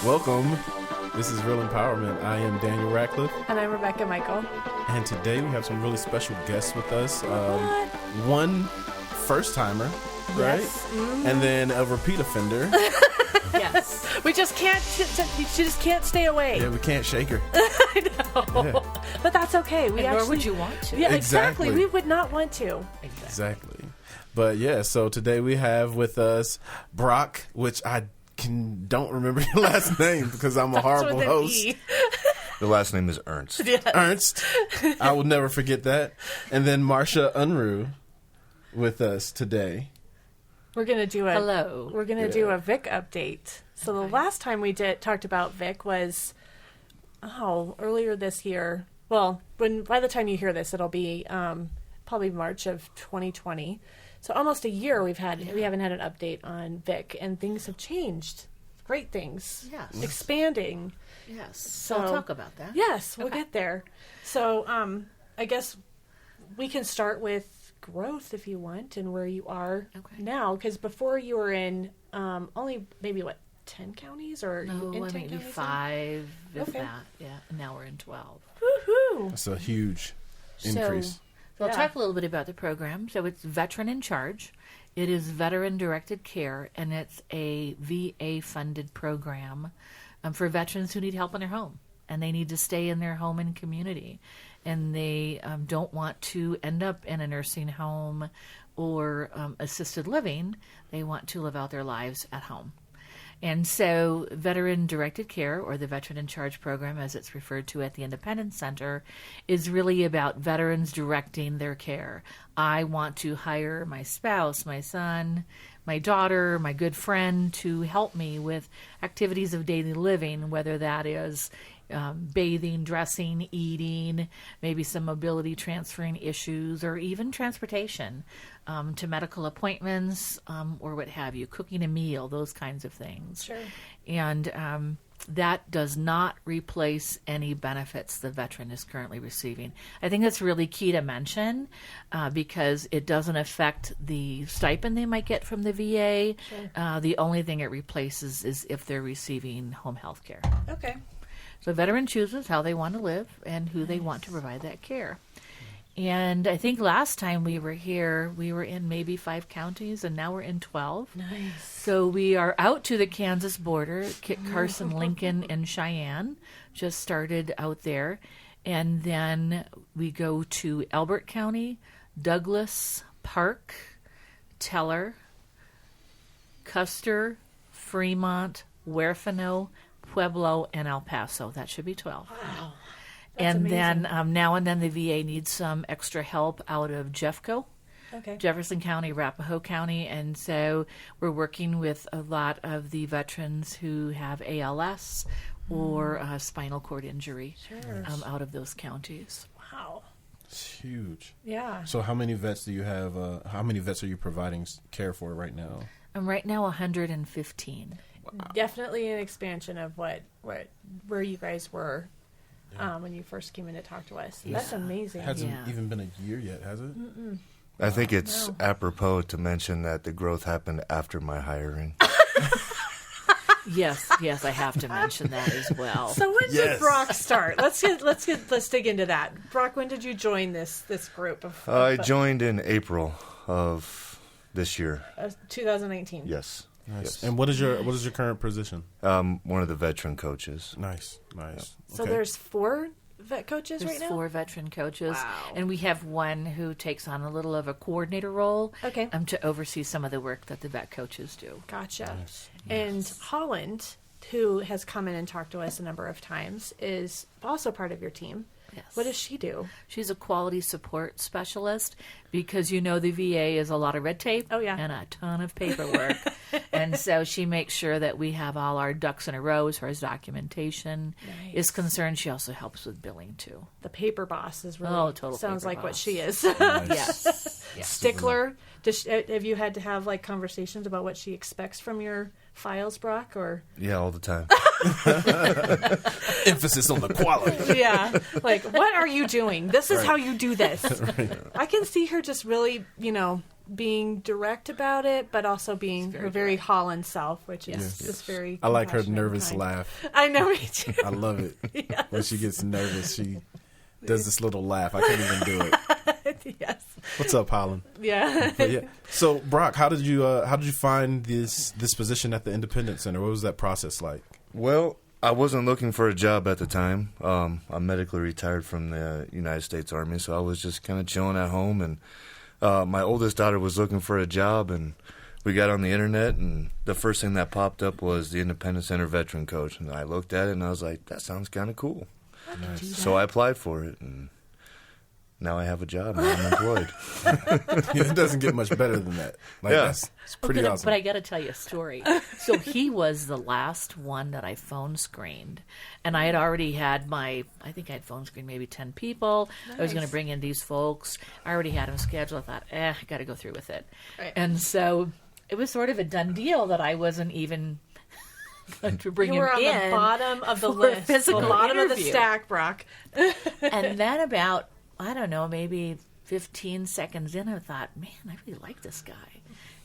Welcome. This is Real Empowerment. I am Daniel Ratcliffe. And I'm Rebecca Michael. And today we have some really special guests with us. One first-timer, right? Yes. Mm-hmm. And then a repeat offender. Yes. We just can't, she just can't stay away. Yeah, we can't shake her. I know. Yeah. But that's okay. Nor would you want to. Yeah, exactly. We would not want to. Exactly. But yeah, so today we have with us Brock, which I don't remember your last name because I'm a horrible host. The last name is Ernst. Yes. Ernst. I will never forget that. And then Marsha Unruh with us today. We're gonna do Hello. We're gonna do a VIC update. So the last time we talked about VIC was earlier this year. Well, by the time you hear this, it'll be probably March of 2020. So almost a year we haven't had an update on VIC, and things have changed. Great things. Yes. Expanding. Yes. So I'll talk about that. Yes, we'll get there. So I guess we can start with growth if you want and where you are now. Because before you were in only maybe 10 counties or no, in 10 maybe counties 5 if okay. that. Yeah. And now we're in 12. Woohoo! That's a huge increase. So I'll talk a little bit about the program. So it's Veteran in Charge. It is veteran-directed care, and it's a VA-funded program for veterans who need help in their home, and they need to stay in their home and community, and they don't want to end up in a nursing home or assisted living. They want to live out their lives at home. And so veteran-directed care, or the Veteran in Charge program, as it's referred to at the Independence Center, is really about veterans directing their care. I want to hire my spouse, my son, my daughter, my good friend to help me with activities of daily living, whether that is bathing, dressing, eating, maybe some mobility transferring issues, or even transportation to medical appointments or what have you, cooking a meal, those kinds of things. Sure. And that does not replace any benefits the veteran is currently receiving. I think that's really key to mention because it doesn't affect the stipend they might get from the VA. Sure. The only thing it replaces is if they're receiving home health care. Okay. So veteran chooses how they want to live and who they want to provide that care. And I think last time we were here, we were in maybe 5 counties, and now we're in 12. Nice. So we are out to the Kansas border. Kit Carson, Lincoln, and Cheyenne just started out there. And then we go to Elbert County, Douglas, Park, Teller, Custer, Fremont, Huerfano, Pueblo, and El Paso. That should be 12. Wow. That's amazing. Then now and then the VA needs some extra help out of Jeffco, Jefferson County, Arapahoe County, and so we're working with a lot of the veterans who have ALS or spinal cord injury out of those counties. Wow. It's huge. Yeah. So how many vets do you have? How many vets are you providing care for right now? Right now, 115. Wow. Definitely an expansion of where you guys were when you first came in to talk to us. Yeah. That's amazing. It hasn't even been a year yet, has it? Mm-mm. I think it's apropos to mention that the growth happened after my hiring. Yes, I have to mention that as well. So when did Brock start? Let's dig into that. Brock, when did you join this group? I joined in April of this year. 2019. Yes. Nice. Yes. And what is your current position? One of the veteran coaches. Nice. So there's 4 vet coaches There's right now? 4 veteran coaches. Wow. And we have one who takes on a little of a coordinator role to oversee some of the work that the vet coaches do. Gotcha. Nice. And Holland, who has come in and talked to us a number of times, is also part of your team. Yes. What does she do? She's a quality support specialist because the VA is a lot of red tape and a ton of paperwork. And so she makes sure that we have all our ducks in a row as far as documentation is concerned. She also helps with billing too. The paper boss is really total sounds paper like boss. what she is. Yes. Stickler. Have you had to have conversations about what she expects from your files, Brock? Or Yeah, all the time. Emphasis on the quality. yeah, what are you doing? This is how you do this. I can see her just really, being direct about it, but also being her very Holland self, which is just very. I like her compassionate and nervous kind. laugh. I know, me too. I love it. Yes. When she gets nervous, she does this little laugh. I can't even do it. Yes. What's up, Holland? Yeah. But yeah. So, Brock, how did you find this position at the Independence Center? What was that process like? Well, I wasn't looking for a job at the time. I'm medically retired from the United States Army, so I was just kind of chilling at home. And my oldest daughter was looking for a job, and we got on the internet, and the first thing that popped up was the Independence Center veteran coach. And I looked at it, and I was like, that sounds kind of cool. So I applied for it, and now I have a job and I'm employed. It doesn't get much better than that. Like, Yeah. it's pretty awesome. But I got to tell you a story. So he was the last one that I phone screened. And I had already had I think I had phone screened maybe 10 people. I was going to bring in these folks. I already had them scheduled. I thought, I got to go through with it. Right. And so it was sort of a done deal that I wasn't even going to bring You were him on in. the bottom of the for a list, physical the bottom of the interview. stack, Brock. And then about, I don't know, maybe 15 seconds in, I thought, man, I really like this guy.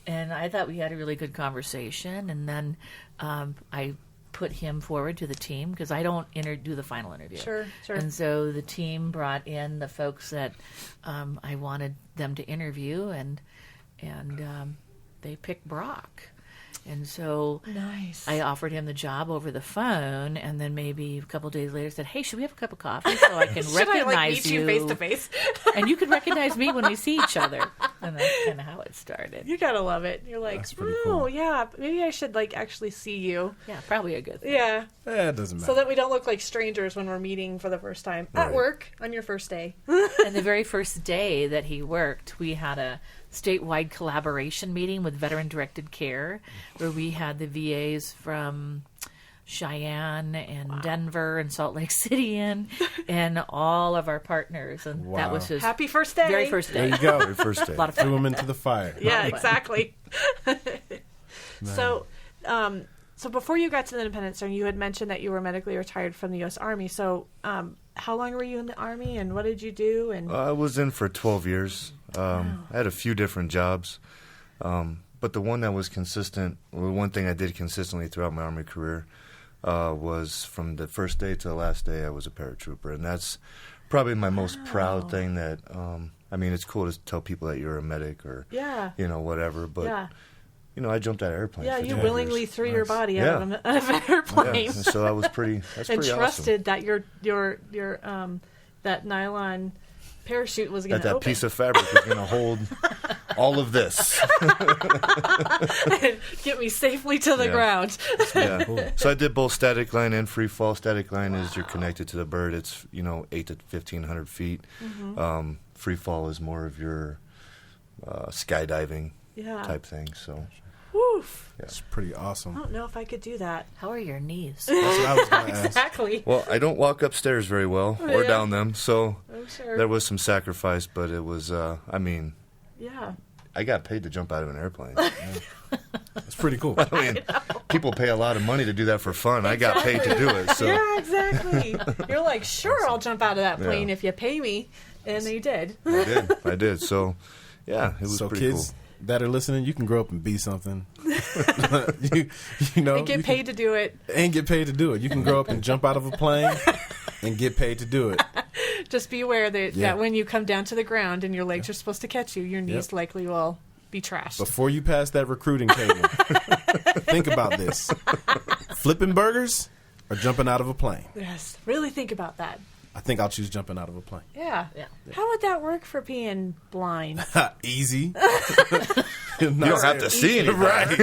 And I thought we had a really good conversation. And then I put him forward to the team because I don't do the final interview. Sure. And so the team brought in the folks that I wanted them to interview, and they picked Brock. And so Nice. I offered him the job over the phone, and then maybe a couple days later said, "Hey, should we have a cup of coffee so I can Should I recognize meet you face to face? and you can recognize me when we see each other?" And that's kind of how it started. You gotta love it. You're like, That's pretty oh cool. yeah, maybe I should actually see you. Yeah, probably a good thing. Yeah, It doesn't matter. so that we don't look like strangers when we're meeting for the first time at Right. work on your first day. And the very first day that he worked, we had a statewide collaboration meeting with veteran-directed care, where we had the VAs from Cheyenne and Denver and Salt Lake City and all of our partners. And that Wow. was his Happy first day. very first There day. you go. Very first day. A lot of Threw fun. him into the fire. Yeah, Lot of fun. exactly. So, so before you got to the Independence Center, you had mentioned that you were medically retired from the U.S. Army. So, how long were you in the Army, and what did you do? And I was in for 12 years. I had a few different jobs. But the one that was consistent, one thing I did consistently throughout my Army career was from the first day to the last day, I was a paratrooper. And that's probably my most proud thing that, I mean, it's cool to tell people that you're a medic or, yeah, whatever. But, yeah, I jumped out of airplanes. yeah, for you 12 willingly years. threw your body Yeah. out of an airplane. Yeah, and so that was that's and pretty trusted that your that nylon parachute was awesome. going That to that open. piece of fabric was going to hold all of this. and get me safely to the Yeah. ground. Yeah. So I did both static line and free fall. Static line is you're connected to the bird. It's 8 to 1,500 feet. Mm-hmm. Free fall is more of your skydiving Yeah. type thing. So Woof. It's pretty I awesome. don't know if I could do that. How are your knees? That's what I was going to ask. Exactly. well, I don't walk upstairs very well or Yeah. down them. So I'm sure. there was some sacrifice, but it was. I mean, Yeah. I got paid to jump out of an airplane. It's pretty cool. I mean, people pay a lot of money to do that for fun. I got paid to do it. So Yeah, exactly. You're like, sure, I'll jump out of that plane Yeah. if you pay me. And they did. I did. So yeah, it was So pretty kids that are listening, you can grow up and be something. you know, And get you paid to do it. can, and get paid to do it. You can grow up and jump out of a plane and get paid to do it. Just be aware that, Yeah. that when you come down to the ground and your legs are supposed to catch you, your knees likely will be trashed. Before you pass that recruiting table, think about this: flipping burgers or jumping out of a plane. Yes. Really think about that. I think I'll choose jumping out of a plane. Yeah. Yeah. How would that work for being blind? Easy. You don't have to see anything. Right.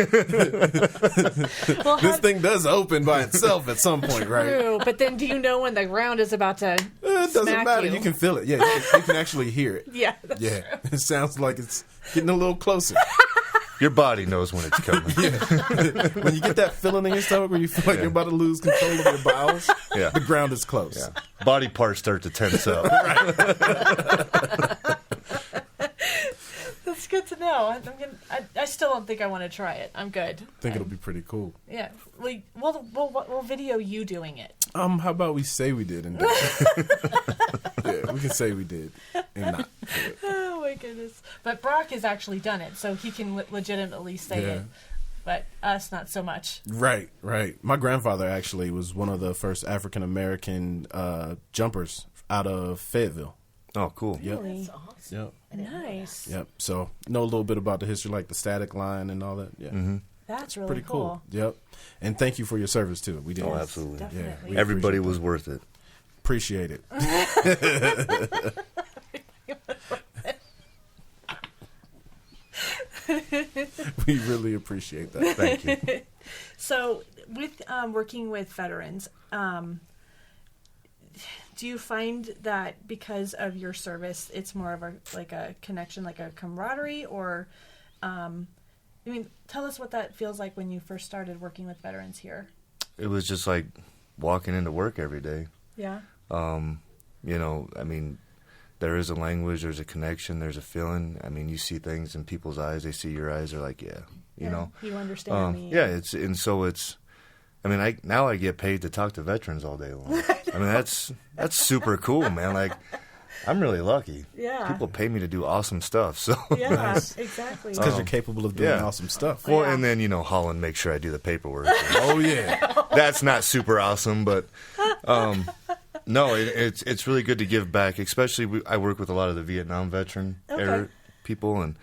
Well, This thing does open by itself at some point, right? true. But then do you know when the ground is about to It doesn't smack matter. you? You can feel it. Yeah, you can actually hear it. Yeah. That's Yeah, true. it sounds like it's getting a little closer. Your body knows when it's coming. When you get that feeling in your stomach where you feel like you're about to lose control of your bowels, Yeah. the ground is close. Yeah. Body parts start to tense up. That's good to know. I still don't think I want to try it. I'm good. I think it'll be pretty cool. Yeah. We'll video you doing it. How about we say we did and don't? Yeah, we can say we did and not do it. Oh my goodness. But Brock has actually done it, so he can legitimately say Yeah. it. But us, not so much. Right. My grandfather actually was one of the first African American jumpers out of Fayetteville. Oh, cool. Yep. Really? That's awesome. Yep. Nice. Yep. So know a little bit about the history, like the static line and all that. Yeah. Mm-hmm. That's really Pretty cool. Yep. And thank you for your service too. We did. Oh, absolutely. Definitely. we Everybody appreciate was worth it. Appreciate it. We really appreciate that. Thank you. So, with working with veterans, do you find that because of your service, it's more of a connection, like a camaraderie, or tell us what that feels like when you first started working with veterans here. It was just like walking into work every day. Yeah. There is a language, there's a connection, there's a feeling. You see things in people's eyes. They see your eyes. They're like, you know. You understand me. Yeah, now I get paid to talk to veterans all day long. That's super cool, man. Like, I'm really lucky. Yeah. People pay me to do awesome stuff. So Yeah, Nice. exactly. It's because you're capable of doing awesome stuff. well, Yeah. and then Holland makes sure I do the paperwork. Oh yeah. That's not super awesome, but no, it's really good to give back. Especially I work with a lot of the Vietnam veteran era people, and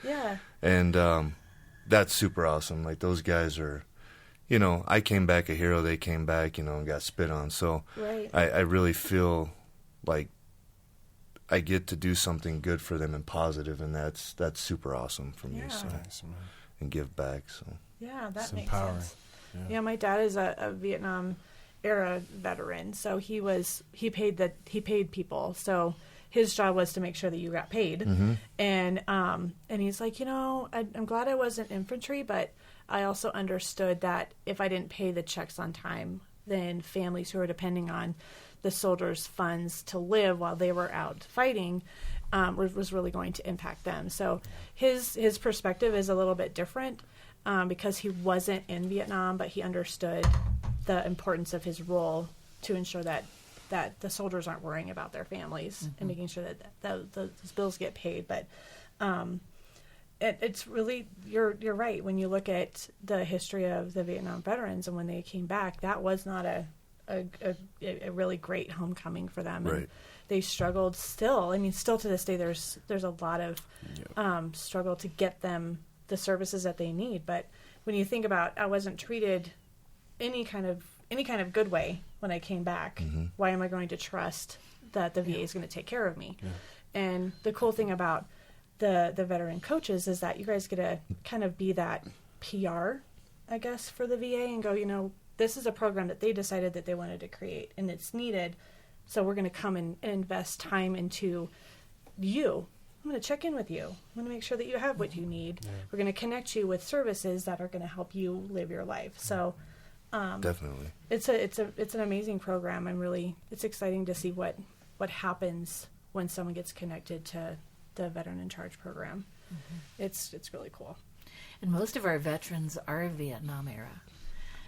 that's super awesome. Like, those guys are, I came back a hero. They came back, and got spit on. So Right. I really feel like I get to do something good for them and positive, and that's super awesome for me. Yeah. So Nice, man. and give back. So Yeah, that It's makes empowering. sense. Yeah. Yeah, my dad is a Vietnam era veteran, so he paid people. So his job was to make sure that you got paid. Mm-hmm. And he's like, I'm glad I wasn't infantry, but I also understood that if I didn't pay the checks on time, then families who are depending on the soldiers' funds to live while they were out fighting was really going to impact them. So his perspective is a little bit different because he wasn't in Vietnam, but he understood the importance of his role to ensure that the soldiers aren't worrying about their families and making sure that those bills get paid. But it's really, you're right. When you look at the history of the Vietnam veterans and when they came back, that was not a really great homecoming for them. Right. And they struggled still. Still to this day, there's a lot of struggle to get them the services that they need. But when you think about, I wasn't treated any kind of good way when I came back. Mm-hmm. Why am I going to trust that the VA is going to take care of me? Yeah. And the cool thing about the veteran coaches is that you guys get to kind of be that PR, I guess, for the VA and go, this is a program that they decided that they wanted to create and it's needed. So we're going to come and invest time into you. I'm going to check in with you. I'm going to make sure that you have what you need. Yeah. We're going to connect you with services that are going to help you live your life. So definitely. it's an amazing program. It's exciting to see what happens when someone gets connected to the Veteran in Charge program. Mm-hmm. It's really cool. And most of our veterans are Vietnam era.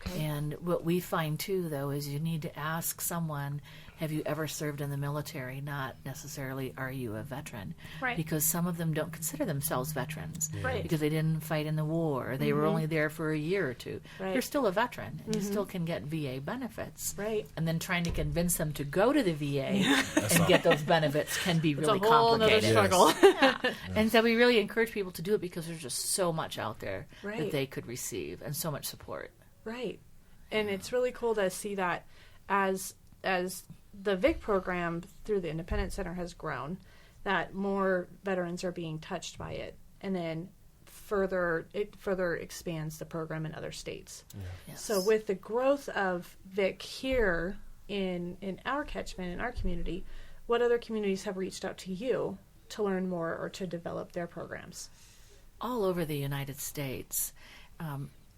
Okay. And what we find too, though, is you need to ask someone, have you ever served in the military? Not necessarily, are you a veteran? Right. Because some of them don't consider themselves veterans. Right. Because they didn't fight in the war. They were only there for a year or two. Right. You're still a veteran, and you still can get VA benefits. Right. And then trying to convince them to go to the VA and get those benefits can be really It's a whole nother complicated. struggle. And so we really encourage people to do it because there's just so much out there Right. that they could receive and so much support. Right. And it's really cool to see that as the VIC program through the Independence Center has grown, that more veterans are being touched by it. And then it further expands the program in other states. Yeah. Yes. So with the growth of VIC here in our catchment, in our community, what other communities have reached out to you to learn more or to develop their programs? All over the United States.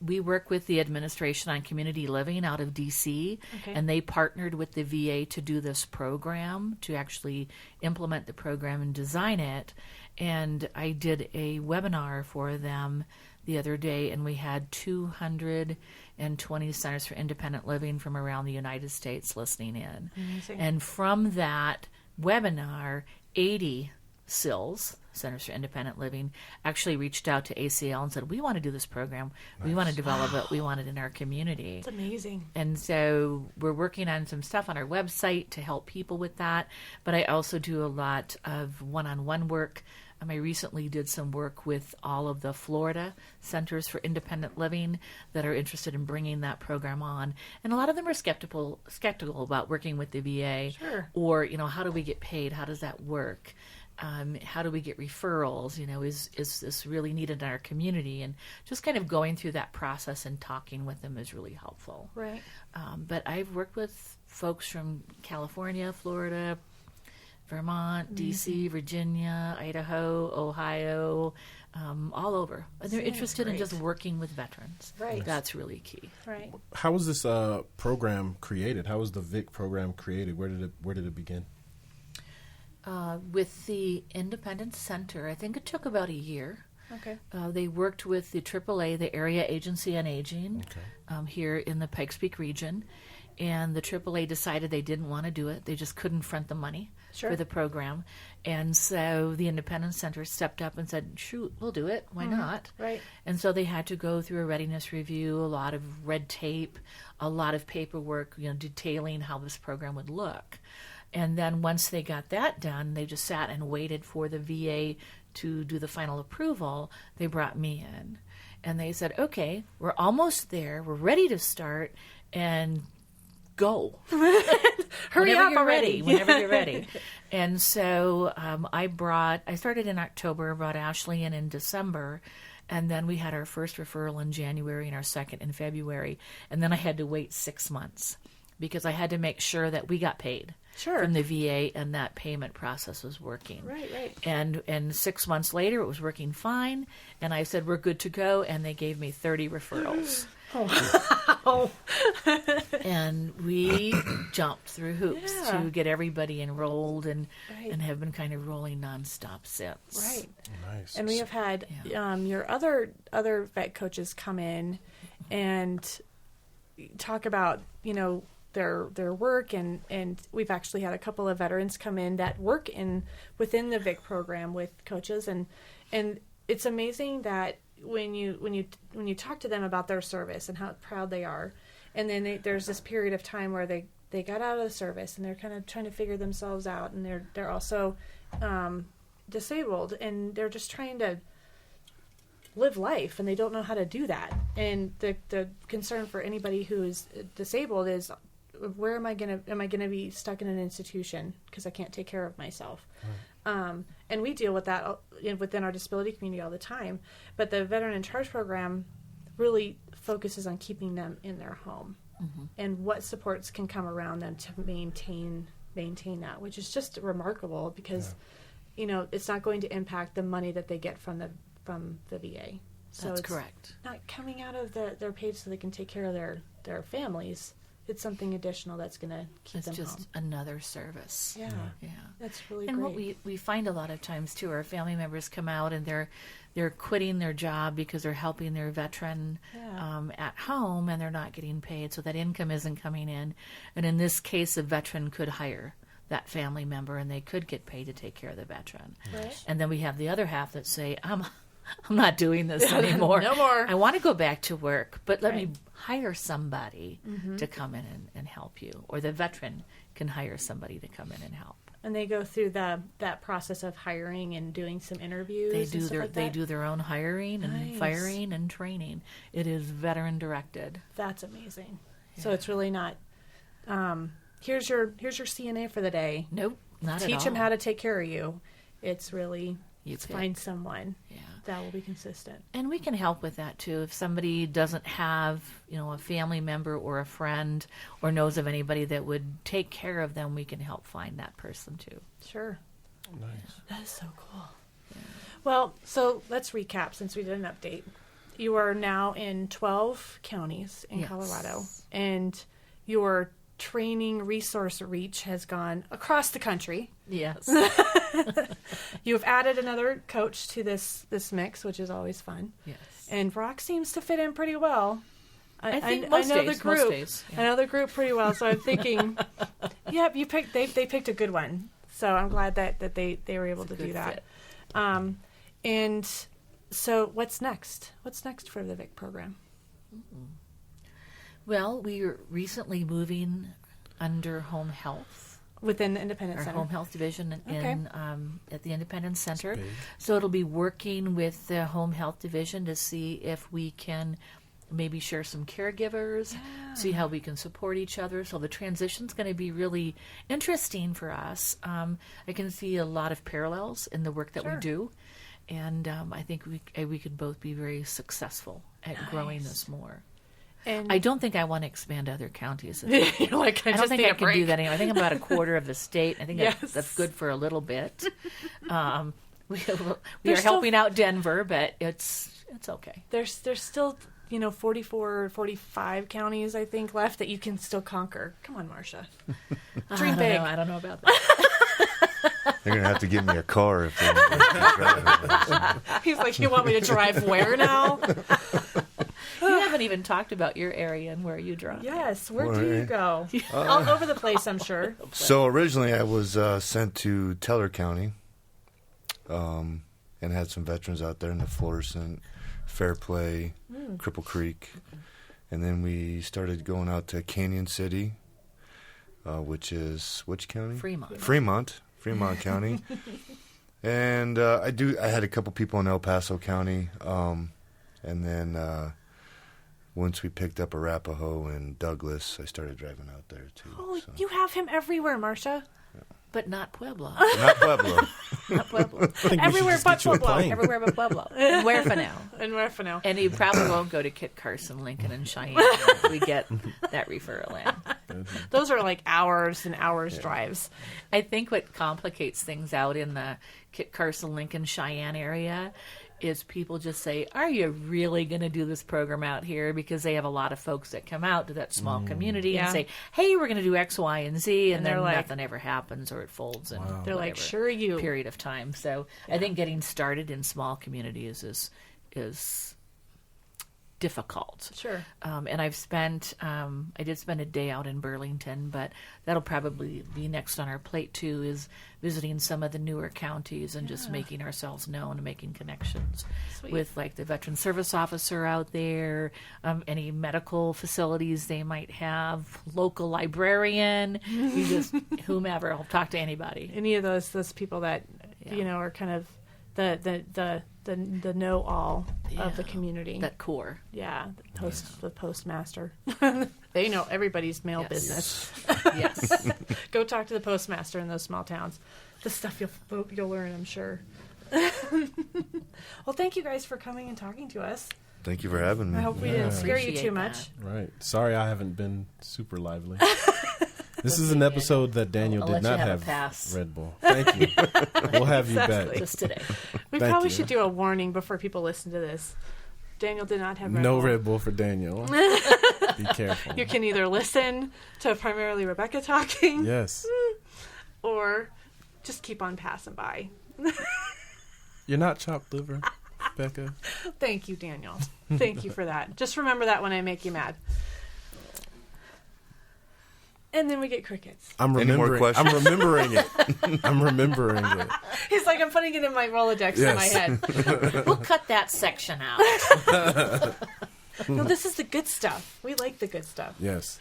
We work with the Administration on Community Living out of D.C., Okay. and they partnered with the VA to do this program, to actually implement the program and design it. And I did a webinar for them the other day, and we had 220 centers for independent living from around the United States listening in. Amazing. And from that webinar, 80 CILs Centers for Independent Living, actually reached out to ACL and said, we want to do this program. We want to develop it. We want it in our community. It's amazing. And so we're working on some stuff on our website to help people with that. But I also do a lot of one-on-one work. I recently did some work with all of the Florida Centers for Independent Living that are interested in bringing that program on. And a lot of them are skeptical about working with the VA. Sure. Or, how do we get paid? How does that work? How do we get referrals? Is this really needed in our community? And just kind of going through that process and talking with them is really helpful. Right. But I've worked with folks from California, Florida, Vermont, D.C., Virginia, Idaho, Ohio, all over. And they're interested in just working with veterans. Right. That's really key. Right. How was this program created? How was the VIC program created? Where did it begin? With the Independence Center, I think it took about a year. Okay. They worked with the AAA, the Area Agency on Aging, here in the Pikes Peak region. And the AAA decided they didn't want to do it. They just couldn't front the money for the program. And so the Independence Center stepped up and said, shoot, we'll do it. Why not? Right. And so they had to go through a readiness review, a lot of red tape, a lot of paperwork, detailing how this program would look. And then once they got that done, they just sat and waited for the VA to do the final approval. They brought me in. And they said, okay, we're almost there. We're ready to start. And go. Hurry up already. Whenever you're ready. And so I started in October, brought Ashley in December, and then we had our first referral in January and our second in February. And then I had to wait 6 months because I had to make sure that we got paid from the VA and that payment process was working. Right. And 6 months later, it was working fine. And I said, we're good to go. And they gave me 30 referrals. Oh. And we jumped through hoops to get everybody enrolled and have been kind of rolling nonstop since. Right. Nice. And we have had your other vet coaches come in and talk about, their work and we've actually had a couple of veterans come in that work within the VIC program with coaches and it's amazing that when you talk to them about their service and how proud they are, and then there's this period of time where they got out of the service and they're kind of trying to figure themselves out, and they're also disabled and they're just trying to live life and they don't know how to do that. And the concern for anybody who is disabled is, where am I gonna be stuck in an institution because I can't take care of myself? Right. And we deal with that within our disability community all the time. But the Veteran in Charge program really focuses on keeping them in their home and what supports can come around them to maintain that, which is just remarkable because it's not going to impact the money that they get from the VA. So That's it's correct. Not coming out of their pay so they can take care of their families. It's something additional that's going to keep them home. It's just another service. Yeah. That's really and great. what we find a lot of times too, our family members come out and they're quitting their job because they're helping their veteran at home and they're not getting paid, so that income isn't coming in. And in this case, a veteran could hire that family member and they could get paid to take care of the veteran. Right. And then we have the other half that say, I'm not doing this anymore. No more. I want to go back to work, but let me hire somebody to come in and help you. Or the veteran can hire somebody to come in and help. And they go through that process of hiring and doing some interviews. They do their own hiring and firing and training. It is veteran directed. That's amazing. Yeah. So it's really not. Here's your CNA for the day. Nope, not at all. Teach them how to take care of you. It's really find someone Yeah. that will be consistent. And we can help with that too. If somebody doesn't have, a family member or a friend or knows of anybody that would take care of them, we can help find that person too. Sure. Nice. That is so cool. Yeah. Well, so let's recap since we did an update. You are now in 12 counties in Colorado, and your training resource reach has gone across the country. Yes. You've added another coach to this mix, which is always fun. Yes. And Brock seems to fit in pretty well. I think most know days, the group. most days, yeah. I know the group pretty well, so I'm thinking, they picked a good one. So I'm glad that they were able to do that. And so what's next? What's next for the VIC program? Well, we are recently moving under home health. Within the Independence Our Center. home health division at the Independence Center. big. So it'll be working with the home health division to see if we can maybe share some caregivers, see how we can support each other. So the transition's going to be really interesting for us. I can see a lot of parallels in the work that we do, and I think we could both be very successful at growing this more. And I don't think I want to expand to other counties. you're like, I don't think I can do that anymore. I think I'm about a quarter of the state. I think Yes. that's good for a little bit. We are There's helping out Denver, but it's okay. There's still 44 or 45 counties I think left that you can still conquer. Come on, Marsha. Dream big. I don't know about that. They're going to have to give me a car if they drive. He's like, you want me to drive where now? You haven't even talked about your area and where you drive. Yes. Where do you go? All over the place, I'm sure. So originally I was sent to Teller County and had some veterans out there in the Florissant, Fairplay, Cripple Creek. And then we started going out to Canyon City, which is which county? Fremont County. And I had a couple people in El Paso County. And then once we picked up Arapahoe and Douglas, I started driving out there too. Oh, so. you have him everywhere, Marsha. But not Pueblo. Not Pueblo. Not Pueblo. I think Everywhere we should but just get you a Pueblo. plane. Everywhere but Pueblo. And Huerfano. And Huerfano. And you probably won't go to Kit Carson, Lincoln, and Cheyenne if we get that referral in. Those are like hours and hours drives. I think what complicates things out in the Kit Carson, Lincoln, Cheyenne area is people just say, are you really going to do this program out here? Because they have a lot of folks that come out to that small community and say, hey, we're going to do X, Y, and Z, and then they're like, nothing ever happens or it folds in They're like, whatever sure you. period of time. So I think getting started in small communities is difficult. Sure. And I did spend a day out in Burlington, but that'll probably be next on our plate too, is visiting some of the newer counties and just making ourselves known and making connections with like the veteran service officer out there, any medical facilities they might have, local librarian, you just whomever. I'll talk to anybody. Any of those people that are kind of the know all of the community. That core. Yeah, the postmaster. They know everybody's mail business. Yes. Go talk to the postmaster in those small towns. The stuff you'll learn, I'm sure. Well, thank you guys for coming and talking to us. Thank you for having me. I hope we didn't scare you Appreciate too much. Right. Sorry I haven't been super lively. This is an episode that Daniel I'll did let you not have a have pass. Red Bull. Thank you. We'll have you back. Just today. We Thank probably you. should do a warning before people listen to this. Daniel did not have Red No Bull. Red Bull for Daniel. Be careful. You can either listen to primarily Rebecca talking Yes. or just keep on passing by. You're not chopped liver, Becca. Thank you, Daniel. Thank you for that. Just remember that when I make you mad. And then we get crickets. I'm Any more remembering. I'm questions? remembering it. I'm remembering it. He's like, I'm putting it in my Rolodex in my Yes. head. We'll cut that section out. No, this is the good stuff. We like the good stuff. Yes.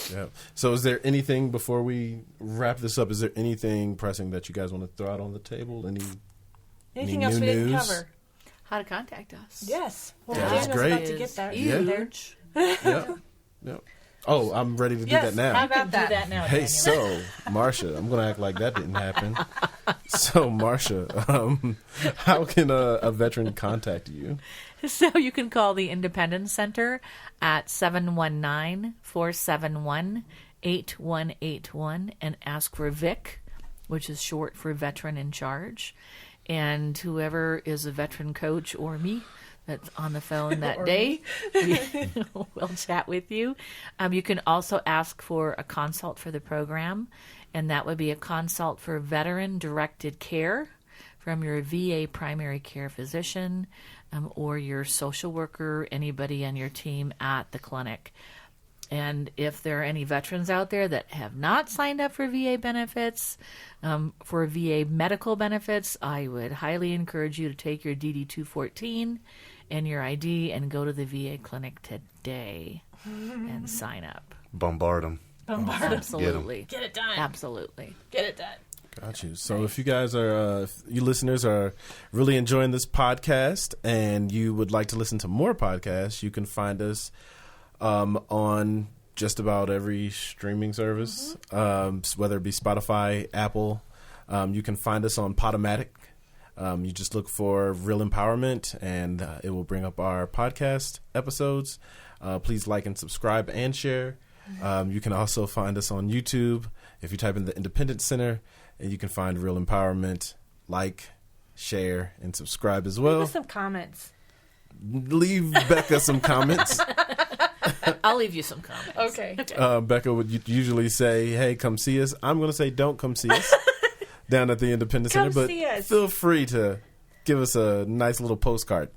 Yeah. So, is there anything before we wrap this up? Is there anything pressing that you guys want to throw out on the table? Anything Any else new we didn't news? cover? How to contact us. Yes. Well, Yeah, Daniel's that's great. about to get that. Yeah. Huge. Yep. Yep. Oh, I'm ready to do Yes, that now. how You can about that? do that now, Hey, Daniel. so Marsha, I'm gonna act like that didn't happen. So Marsha, how can a veteran contact you? So you can call the Independence Center at 719-471-8181 and ask for VIC, which is short for Veteran in Charge. And whoever is a veteran coach or me that's on the phone that day, we'll chat with you. You can also ask for a consult for the program, and that would be a consult for veteran-directed care from your VA primary care physician or your social worker, anybody on your team at the clinic. And if there are any veterans out there that have not signed up for VA benefits, for VA medical benefits, I would highly encourage you to take your DD-214 and your ID and go to the VA clinic today and sign up. Bombard them. Absolutely. Get it done. Absolutely. Get it done. Got you. So if you guys are, if you listeners are really enjoying this podcast and you would like to listen to more podcasts, you can find us on just about every streaming service, whether it be Spotify, Apple. You can find us on Podomatic. You just look for Real Empowerment and it will bring up our podcast episodes. Please like and subscribe and share. You can also find us on YouTube. If you type in the Independence Center, and you can find Real Empowerment, like, share, and subscribe as well. Leave us some comments. Leave Becca some comments. I'll leave you some comments. Okay. Becca would usually say, hey, come see us. I'm going to say, don't come see us down at the Independence Center. But see us. feel free to give us a nice little postcard.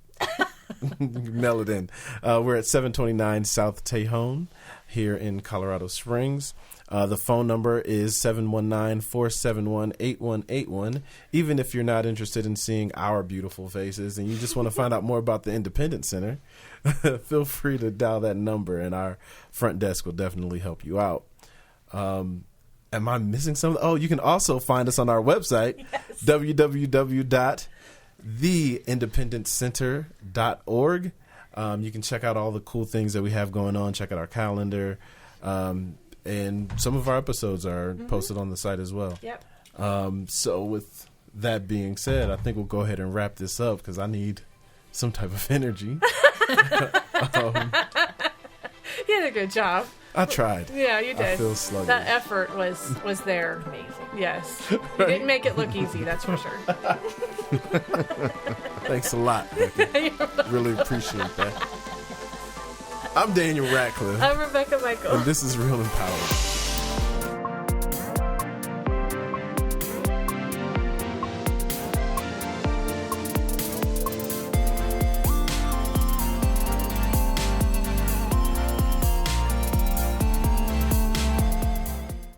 Mail it in. We're at 729 South Tejon here in Colorado Springs. The phone number is 719-471-8181. Even if you're not interested in seeing our beautiful faces and you just want to find out more about the Independence Center, feel free to dial that number and our front desk will definitely help you out. Am I missing something? Oh, you can also find us on our website, www.theindependencecenter.org. You can check out all the cool things that we have going on. Check out our calendar. And some of our episodes are posted on the site as well. Yep. So with that being said, I think we'll go ahead and wrap this up because I need some type of energy. You did a good job. I tried. Yeah, you did. I feel sluggish. That effort was there. Amazing. Yes. You didn't make it look easy, that's for sure. Thanks a lot, Becca. Really appreciate that. I'm Daniel Ratcliffe. I'm Rebecca Michael. And this is Real Empowerment.